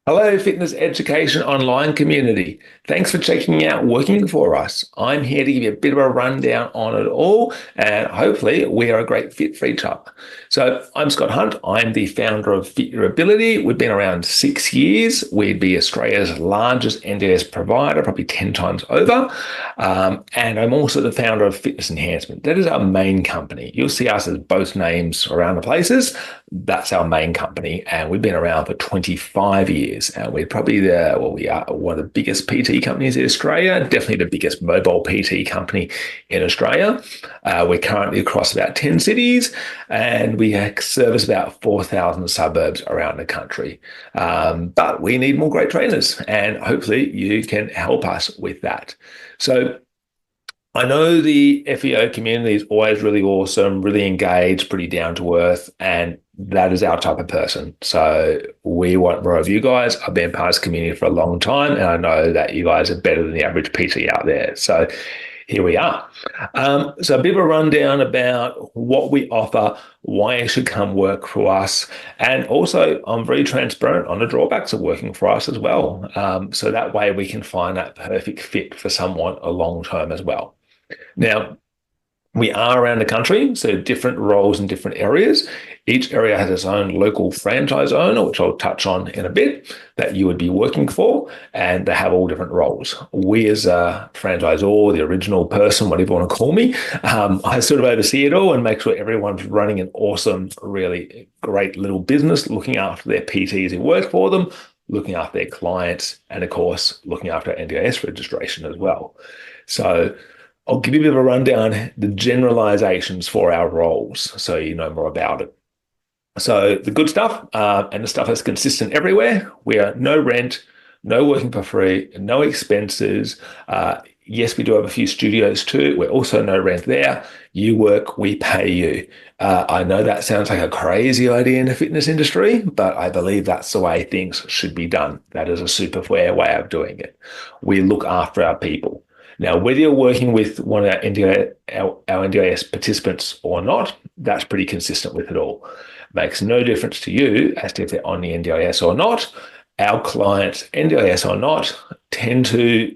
Hello, fitness education online community. Thanks for checking out Working For Us. I'm here to give you a bit of a rundown on it all, and hopefully we are a great fit for each other. So I'm Scott Hunt. I'm the founder of Fit Your Ability. We've been around 6 years. We'd be Australia's largest NDIS provider, probably 10 times over. And I'm also the founder of Fitness Enhancement. That is our main company. You'll see us as both names around the places. That's our main company, and we've been around for 25 years. And we're probably we are one of the biggest PT companies in Australia, definitely the biggest mobile PT company in Australia. We're currently across about 10 cities, and we service about 4,000 suburbs around the country. But we need more great trainers, and hopefully you can help us with that. So I know the FEO community is always really awesome, really engaged, pretty down to earth, and that is our type of person. So we want more of you guys. I've been part of this community for a long time, and I know that you guys are better than the average PT out there. So here we are. So a bit of a rundown about what we offer, why you should come work for us, and also I'm very transparent on the drawbacks of working for us as well. So that way we can find that perfect fit for someone a long term as well. Now, we are around the country, so different roles in different areas. Each area has its own local franchise owner, which I'll touch on in a bit, that you would be working for, and they have all different roles. We as a franchisor, the original person, whatever you want to call me, I sort of oversee it all and make sure everyone's running an awesome, really great little business, looking after their PTs who work for them, looking after their clients, and of course, looking after NDIS registration as well. So I'll give you a bit of a rundown, the generalizations for our roles, so you know more about it. So the good stuff, and the stuff that's consistent everywhere, we are no rent, no working for free, no expenses. Yes, we do have a few studios too. We're also no rent there. You work, we pay you. I know that sounds like a crazy idea in the fitness industry, but I believe that's the way things should be done. That is a super fair way of doing it. We look after our people. Now, whether you're working with one of our NDIS participants or not, that's pretty consistent with it all. Makes no difference to you as to if they're on the NDIS or not. Our clients, NDIS or not, tend to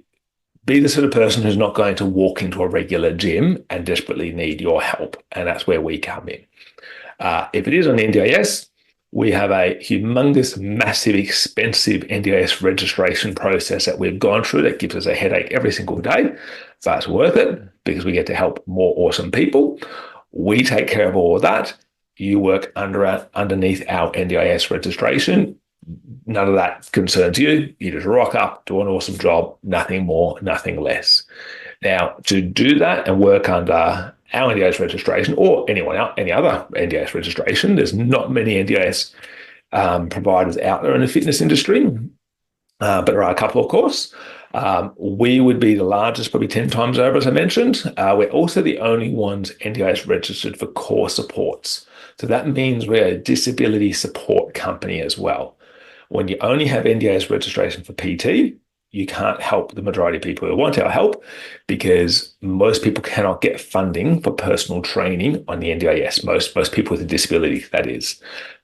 be the sort of person who's not going to walk into a regular gym and desperately need your help. And that's where we come in. If it is on NDIS, we have a humongous, massive, expensive NDIS registration process that we've gone through that gives us a headache every single day, but it's worth it because we get to help more awesome people. We take care of all of that. You work underneath our NDIS registration. None of that concerns you. You just rock up, do an awesome job, nothing more, nothing less. Now, to do that and work under our NDIS registration or any other NDIS registration, there's not many NDIS providers out there in the fitness industry, but there are a couple, of course. We would be the largest, probably 10 times over, as I mentioned. We're also the only ones NDIS registered for core supports. So that means we're a disability support company as well. When you only have NDIS registration for PT, you can't help the majority of people who want our help because most people cannot get funding for personal training on the NDIS. Most people with a disability, that is.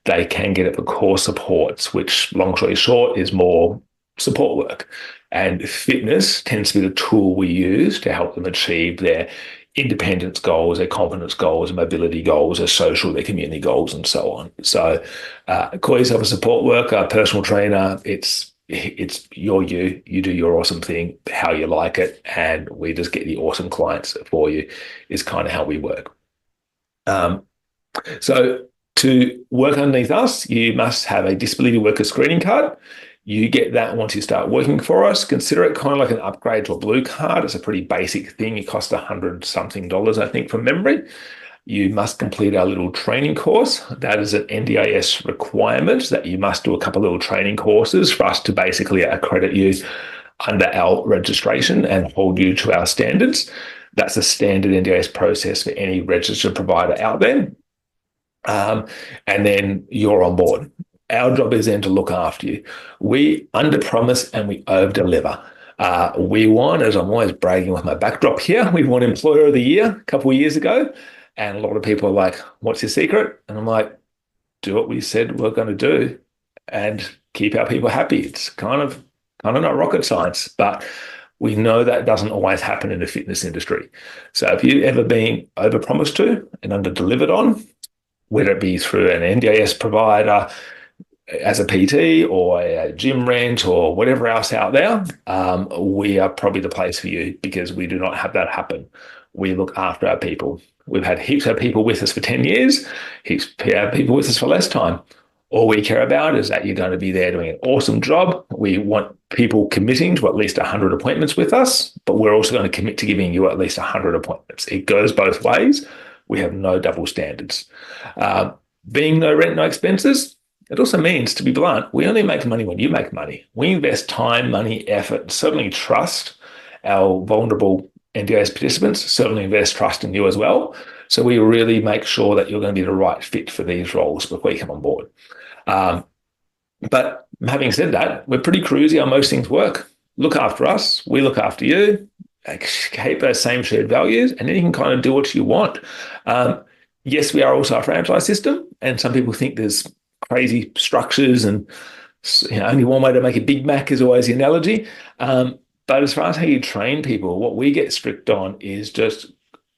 They can get it for core supports, which, long story short, is more support work. And fitness tends to be the tool we use to help them achieve their independence goals, their confidence goals, their mobility goals, their social, their community goals, and so on. So call yourself a support worker, a personal trainer. It's you do your awesome thing, how you like it, and we just get the awesome clients for you is kind of how we work. So to work underneath us, you must have a disability worker screening card. You get that once you start working for us. Consider it kind of like an upgrade to a blue card. It's a pretty basic thing. It costs $100 something, I think, from memory. You must complete our little training course. That is an NDIS requirement that you must do a couple of little training courses for us to basically accredit you under our registration and hold you to our standards. That's a standard NDIS process for any registered provider out there. And then you're on board. Our job is then to look after you. We under-promise and we over-deliver. We won, as I'm always bragging with my backdrop here, we won Employer of the Year a couple of years ago. And a lot of people are like, what's your secret? And I'm like, do what we said we're going to do. And keep our people happy. It's kind of not rocket science, but we know that doesn't always happen in the fitness industry. So if you've ever been overpromised to and under-delivered on, whether it be through an NDIS provider as a PT or a gym rent or whatever else out there, we are probably the place for you, because we do not have that happen. We look after our people. We've had heaps of people with us for 10 years, heaps of people with us for less time. All we care about is that you're going to be there doing an awesome job. We want people committing to at least 100 appointments with us, but we're also going to commit to giving you at least 100 appointments. It goes both ways. We have no double standards. Being no rent, no expenses, it also means, to be blunt, we only make money when you make money. We invest time, money, effort, certainly trust. Our vulnerable NDIS participants certainly invest trust in you as well. So we really make sure that you're going to be the right fit for these roles before you come on board. But having said that, we're pretty cruisy on most things work. Look after us, we look after you, keep those same shared values, and then you can kind of do what you want. Yes, we are also a franchise system, and some people think there's crazy structures and only one way to make a Big Mac is always the analogy. But as far as how you train people, what we get strict on is just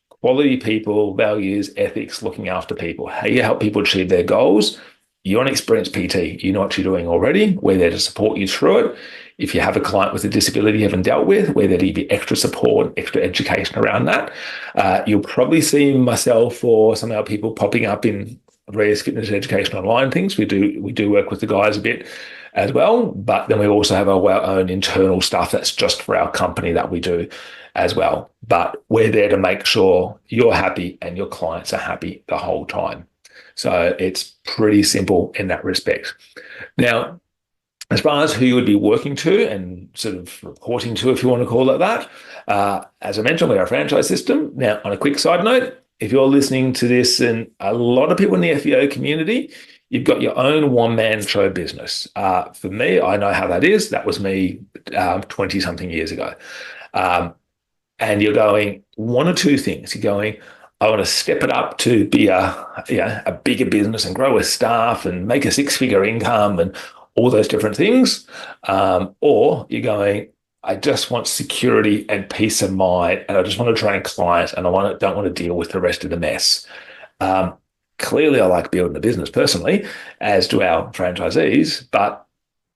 quality people, values, ethics, looking after people, how you help people achieve their goals. You're an experienced PT. You know what you're doing already. We're there to support you through it. If you have a client with a disability you haven't dealt with, we're there to give you extra support, extra education around that. You'll probably see myself or some of our people popping up in various fitness education online things. We do work with the guys a bit as well, but then we also have our own internal stuff that's just for our company that we do as well. But we're there to make sure you're happy and your clients are happy the whole time. So it's pretty simple in that respect. Now, as far as who you would be working to and sort of reporting to, if you want to call it that, as I mentioned, we're a franchise system. Now, on a quick side note, if you're listening to this, and a lot of people in the FEO community, you've got your own one-man show business. For me, I know how that is. That was me 20-something years ago. And you're going one or two things. You're going, I want to step it up to be a bigger business and grow with staff and make a six-figure income and all those different things. Or you're going, I just want security and peace of mind, and I just want to train clients, and don't want to deal with the rest of the mess. Clearly, I like building a business personally, as do our franchisees, but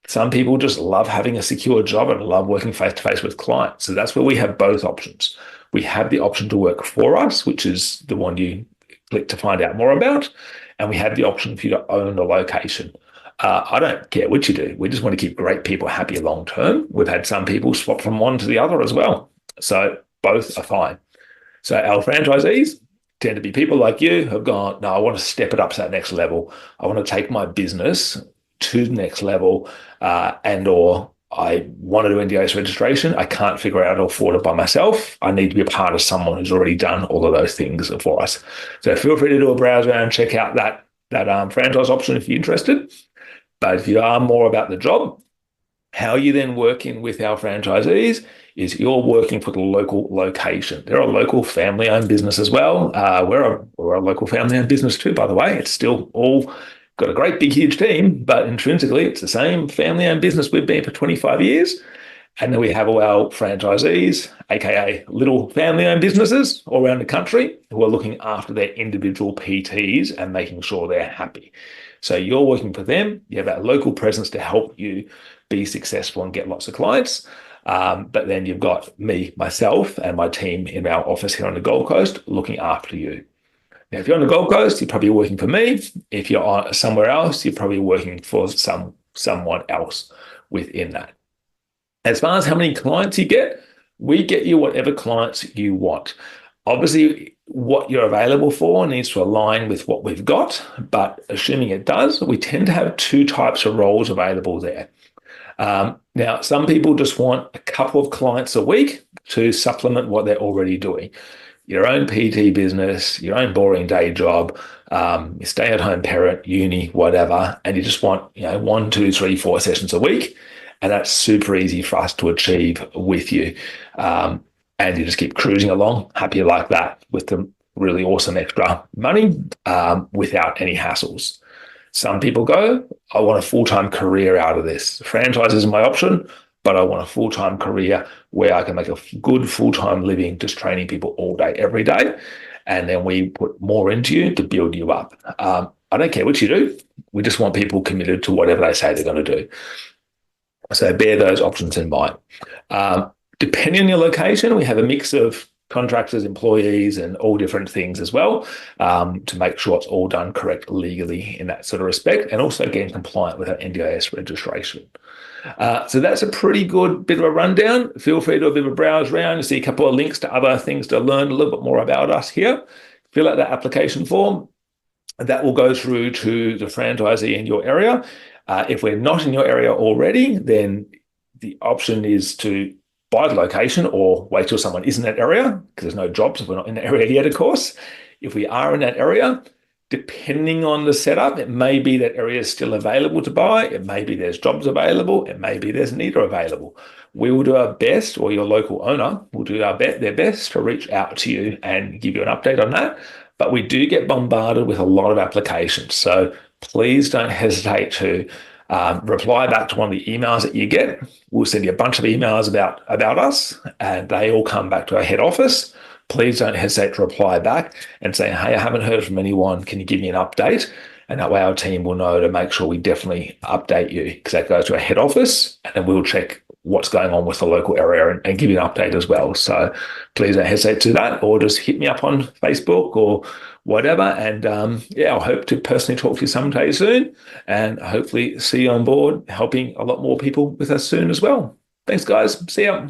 some people just love having a secure job and love working face-to-face with clients. So that's where we have both options. We have the option to work for us, which is the one you click to find out more about, and we have the option for you to own the location. I don't care what you do. We just want to keep great people happy long term. We've had some people swap from one to the other as well. So both are fine. So our franchisees tend to be people like you who have gone, no, I want to step it up to that next level. I want to take my business to the next level, or I want to do NDIS registration. I can't figure out how to afford it by myself. I need to be a part of someone who's already done all of those things for us. So feel free to do a browse around and check out that franchise option if you're interested. But if you are more about the job, how you then working with our franchisees is you're working for the local location. They're a local family-owned business as well. We're a local family-owned business too, by the way. It's still all got a great big huge team, but intrinsically it's the same family-owned business we've been for 25 years. And then we have all our franchisees, aka little family-owned businesses all around the country, who are looking after their individual PTs and making sure they're happy. So you're working for them. You have that local presence to help you be successful and get lots of clients. But then you've got me, myself, and my team in our office here on the Gold Coast looking after you. Now, if you're on the Gold Coast, you're probably working for me. If you're somewhere else, you're probably working for someone else within that. As far as how many clients you get, we get you whatever clients you want. Obviously, what you're available for needs to align with what we've got, but assuming it does, we tend to have two types of roles available there. Now, some people just want a couple of clients a week to supplement what they're already doing. Your own PT business, your own boring day job, you stay-at-home parent, uni, whatever, and you just want 1, 2, 3, 4 sessions a week, and that's super easy for us to achieve with you. And you just keep cruising along, happy like that, with the really awesome extra money without any hassles. Some people go, I want a full-time career out of this. Franchise is my option, but I want a full-time career where I can make a good full-time living just training people all day, every day. And then we put more into you to build you up. I don't care what you do. We just want people committed to whatever they say they're going to do. So bear those options in mind. Depending on your location, we have a mix of contractors, employees, and all different things as well, to make sure it's all done correct legally in that sort of respect, and also getting compliant with our NDIS registration. So that's a pretty good bit of a rundown. Feel free to do a bit of a browse around. You see a couple of links to other things to learn a little bit more about us here. Fill out that application form. That will go through to the franchisee in your area. If we're not in your area already, then the option is to buy the location or wait till someone is in that area, because there's no jobs if we're not in the area yet, of course. If we are in that area, depending on the setup, it may be that area is still available to buy. It may be there's jobs available. It may be there's neither available. We will do our best, or your local owner will do their best to reach out to you and give you an update on that. But we do get bombarded with a lot of applications. So please don't hesitate to reply back to one of the emails that you get. We'll send you a bunch of emails about us, and they all come back to our head office. Please don't hesitate to reply back and say, hey, I haven't heard from anyone. Can you give me an update? And that way our team will know to make sure we definitely update you, because that goes to our head office, and then we'll check what's going on with the local area and give you an update as well. So please don't hesitate to do that, or just hit me up on Facebook or whatever. And I hope to personally talk to you someday soon, and hopefully see you on board helping a lot more people with us soon as well. Thanks, guys. See ya.